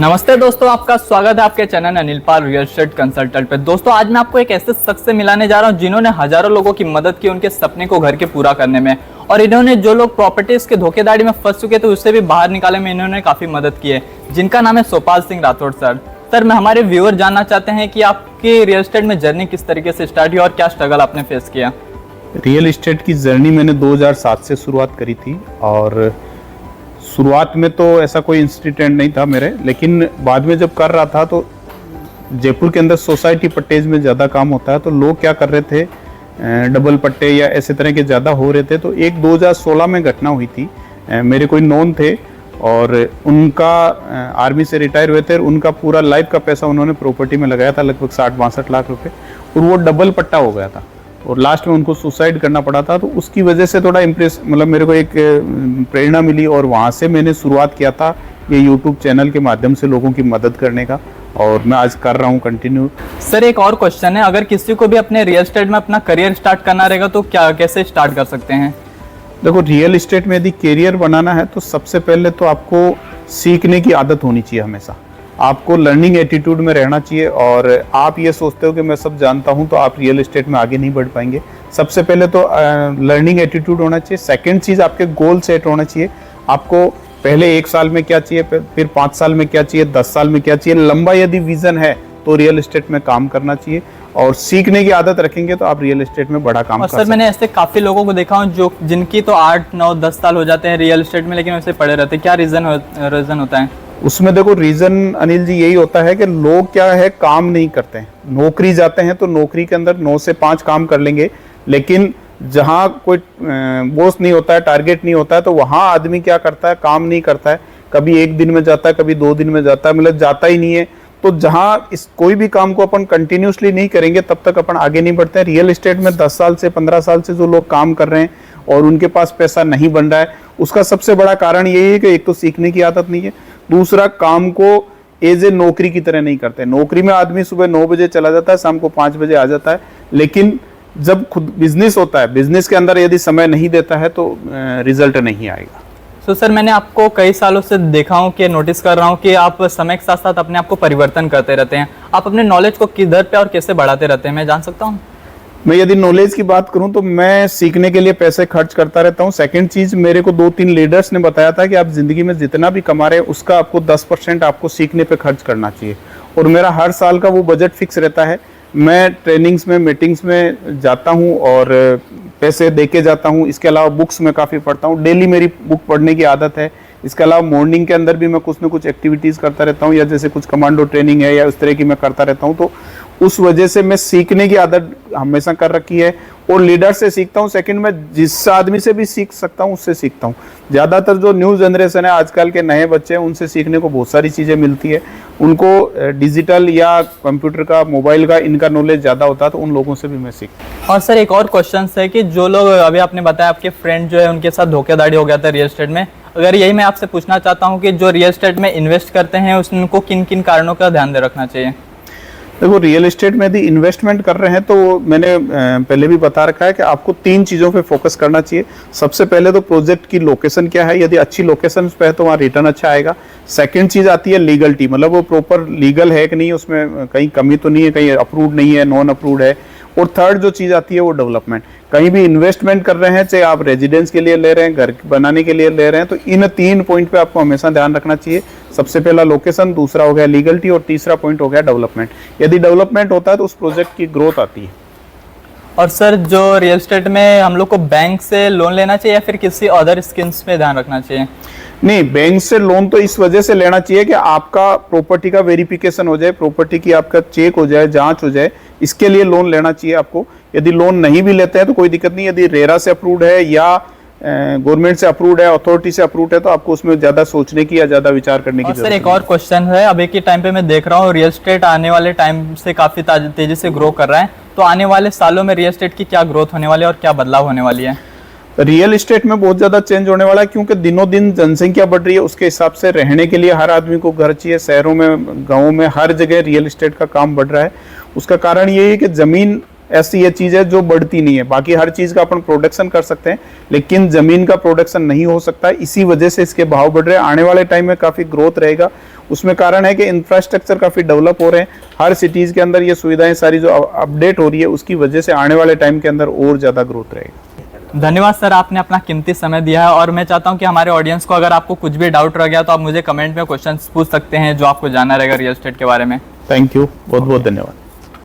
नमस्ते दोस्तों, आपका स्वागत है आपके चैनल अनिल पाल रियल एस्टेट कंसल्टेंट पे। दोस्तों आज मैं आपको एक ऐसे शख्स से मिलाने जा रहा हूं जिन्होंने हजारों लोगों की मदद की उनके सपने को घर के पूरा करने में, और इन्होंने जो लोग प्रॉपर्टीज के धोखेधड़ी में फंस चुके थे उससे भी बाहर निकालने में इन्होंने काफी मदद की है, जिनका नाम है सोपाल सिंह राठौड़ सर। सर, मैं हमारे व्यूअर जानना चाहते हैं कि आपकी रियल एस्टेट में जर्नी किस तरीके से स्टार्ट हुई और क्या स्ट्रगल आपने फेस किया। रियल एस्टेट की जर्नी मैंने 2007 से शुरुआत करी थी, और शुरुआत में तो ऐसा कोई इंसिडेंट नहीं था मेरे, लेकिन बाद में जब कर रहा था तो जयपुर के अंदर सोसाइटी पट्टेज में ज़्यादा काम होता है, तो लोग क्या कर रहे थे, डबल पट्टे या ऐसे तरह के ज़्यादा हो रहे थे। तो एक 2016 में घटना हुई थी, मेरे कोई नॉन थे और उनका आर्मी से रिटायर हुए थे, उनका पूरा लाइफ का पैसा उन्होंने प्रॉपर्टी में लगाया था, लगभग 60-62 लाख रुपए, और वो डबल पट्टा हो गया था और लास्ट में उनको सुसाइड करना पड़ा था। तो उसकी वजह से थोड़ा मतलब मेरे को एक प्रेरणा मिली और वहाँ से मैंने शुरुआत किया था ये यूट्यूब चैनल के माध्यम से लोगों की मदद करने का, और मैं आज कर रहा हूँ कंटिन्यू। सर, एक और क्वेश्चन है, अगर किसी को भी अपने रियल एस्टेट में अपना करियर स्टार्ट करना रहेगा तो कैसे स्टार्ट कर सकते हैं? देखो, रियल एस्टेट में यदि करियर बनाना है तो सबसे पहले तो आपको सीखने की आदत होनी चाहिए। हमेशा आपको लर्निंग एटीट्यूड में रहना चाहिए, और आप ये सोचते हो कि मैं सब जानता हूं तो आप रियल एस्टेट में आगे नहीं बढ़ पाएंगे। सबसे पहले तो लर्निंग एटीट्यूड होना चाहिए। सेकंड चीज़, आपके गोल सेट होना चाहिए। आपको पहले 1 साल में क्या चाहिए, फिर 5 साल में क्या चाहिए, 10 साल में क्या चाहिए। लंबा यदि विजन है तो रियल एस्टेट में काम करना चाहिए, और सीखने की आदत रखेंगे तो आप रियल एस्टेट में बड़ा काम कर सकते हैं। सर, मैंने ऐसे काफी लोगों को देखा हूँ जो जिनकी तो 8, 9, 10 साल हो जाते हैं रियल एस्टेट में, लेकिन वैसे पड़े रहते हैं। क्या रीजन होता है उसमें? देखो, रीजन अनिल जी यही होता है कि लोग क्या है, काम नहीं करते हैं। नौकरी जाते हैं तो नौकरी के अंदर 9 से 5 काम कर लेंगे, लेकिन जहाँ कोई बॉस नहीं होता है, टारगेट नहीं होता है, तो वहाँ आदमी क्या करता है, काम नहीं करता है। कभी 1 दिन में जाता है, कभी 2 दिन में जाता है, मतलब जाता ही नहीं है। तो जहाँ कोई भी काम को अपन कंटिन्यूसली नहीं करेंगे तब तक अपन आगे नहीं बढ़ते हैं। रियल एस्टेट में 10 साल से 15 साल से जो लोग काम कर रहे हैं और उनके पास पैसा नहीं बन रहा है, उसका सबसे बड़ा कारण यही है कि एक तो सीखने की आदत नहीं है, दूसरा काम को एज ए नौकरी की तरह नहीं करते। नौकरी में आदमी सुबह 9 बजे चला जाता है, शाम को 5 बजे आ जाता है, लेकिन जब खुद बिजनेस होता है, बिजनेस के अंदर यदि समय नहीं देता है तो रिजल्ट नहीं आएगा। तो सर, मैंने आपको कई सालों से देखा हूँ कि नोटिस कर रहा हूँ कि आप समय के साथ साथ अपने आप को परिवर्तन करते रहते हैं। आप अपने नॉलेज को किधर पे और कैसे बढ़ाते रहते हैं, मैं जान सकता हूँ? मैं यदि नॉलेज की बात करूं तो मैं सीखने के लिए पैसे खर्च करता रहता हूं। सेकंड चीज, मेरे को 2-3 लीडर्स ने बताया था कि आप जिंदगी में जितना भी कमा रहे हैं उसका आपको 10% आपको सीखने पे खर्च करना चाहिए, और मेरा हर साल का वो बजट फिक्स रहता है। मैं ट्रेनिंग्स में, मीटिंग्स में जाता हूं और पैसे दे के जाता हूं। इसके अलावा बुक्स में काफ़ी पढ़ता हूं, डेली मेरी बुक पढ़ने की आदत है। इसके अलावा मॉर्निंग के अंदर भी मैं कुछ ना कुछ एक्टिविटीज़ करता रहता हूं, या जैसे कुछ कमांडो ट्रेनिंग है या उस तरह की मैं करता रहता हूं। तो उस वजह से मैं सीखने की आदत हमेशा कर रखी है, और लीडर से सीखता हूं। सेकंड, मैं जिस आदमी से भी सीख सकता हूं उससे सीखता हूं। ज़्यादातर जो न्यू जनरेशन है, आजकल के नए बच्चे हैं, उनसे सीखने को बहुत सारी चीज़ें मिलती है। उनको डिजिटल या कंप्यूटर का, मोबाइल का, इनका नॉलेज ज़्यादा होता है, तो उन लोगों से भी मैं सीखता हूँ। और सर, एक और क्वेश्चन है कि जो लोग अभी आपने बताया आपके फ्रेंड जो है उनके साथ धोखेधड़ी हो गया था रियल एस्टेट में, अगर यही मैं आपसे पूछना चाहता हूँ कि जो रियल एस्टेट में इन्वेस्ट करते हैं उनको किन किन कारणों का ध्यान दे रखना चाहिए? देखो, रियल एस्टेट में यदि इन्वेस्टमेंट कर रहे हैं तो मैंने पहले भी बता रखा है कि आपको 3 चीज़ों पे फोकस करना चाहिए। सबसे पहले तो प्रोजेक्ट की लोकेशन क्या है, यदि अच्छी लोकेशन पे है तो वहाँ रिटर्न अच्छा आएगा। सेकंड चीज़ आती है लीगलिटी, मतलब वो प्रॉपर लीगल है कि नहीं, उसमें कहीं कमी तो नहीं है, कहीं अप्रूव्ड नहीं है, नॉन अप्रूव्ड है। और थर्ड जो चीज़ आती है वो डेवलपमेंट। कहीं भी इन्वेस्टमेंट कर रहे हैं, चाहे आप रेजिडेंस के लिए ले रहे हैं, घर बनाने के लिए ले रहे हैं, तो इन 3 पॉइंट पे आपको हमेशा ध्यान रखना चाहिए। सबसे पहला लोकेशन, दूसरा हो गया लीगलिटी, और तीसरा पॉइंट हो गया डेवलपमेंट। यदि डेवलपमेंट होता है तो उस प्रोजेक्ट की ग्रोथ आती है। और सर, जो रियल एस्टेट में हम लोग को बैंक से लोन लेना चाहिए या फिर किसी अदर स्कीम्स पे ध्यान रखना चाहिए? नहीं, बैंक से लोन तो इस वजह से लेना चाहिए कि आपका प्रॉपर्टी का वेरिफिकेशन हो जाए, प्रॉपर्टी की आपका चेक हो जाए, जांच हो जाए, इसके लिए लोन लेना चाहिए आपको। यदि लोन नहीं भी लेते हैं तो कोई दिक्कत नहीं। यदि रेरा से अप्रूव्ड है या गवर्नमेंट से अप्रूव्ड है, अथॉरिटी से अप्रूव्ड है, तो आपको उसमें ज्यादा सोचने की या ज्यादा विचार करने की जरूरत है। सर, एक और क्वेश्चन है, अभी के टाइम पे मैं देख रहा हूँ रियल एस्टेट आने वाले टाइम से काफी तेजी से ग्रो कर रहा है, तो आने वाले सालों में रियल एस्टेट की क्या ग्रोथ होने वाली है और क्या बदलाव होने वाली है? रियल एस्टेट में बहुत ज्यादा चेंज होने वाला है, क्योंकि दिनों दिन जनसंख्या बढ़ रही है, उसके हिसाब से रहने के लिए हर आदमी को घर चाहिए। शहरों में, गाँवों में, हर जगह रियल एस्टेट का काम बढ़ रहा है। उसका कारण ये है कि जमीन ऐसी ये चीज है जो बढ़ती नहीं है। बाकी हर चीज का अपन प्रोडक्शन कर सकते हैं, लेकिन जमीन का प्रोडक्शन नहीं हो सकता, इसी वजह से इसके भाव बढ़ रहे हैं। आने वाले टाइम में काफी ग्रोथ रहेगा, उसमें कारण है कि इंफ्रास्ट्रक्चर काफी डेवलप हो रहे हैं, हर सिटीज के अंदर ये सुविधाएं सारी जो अपडेट हो रही है, उसकी वजह से आने वाले टाइम के अंदर और ज्यादा ग्रोथ रहेगा। धन्यवाद सर, आपने अपना कीमती समय दिया है। और मैं चाहता हूं कि हमारे ऑडियंस को अगर आपको कुछ भी डाउट रह गया तो आप मुझे कमेंट में क्वेश्चंस पूछ सकते हैं जो आपको जानना रहेगा रियल एस्टेट के बारे में। थैंक यू, बहुत बहुत धन्यवाद।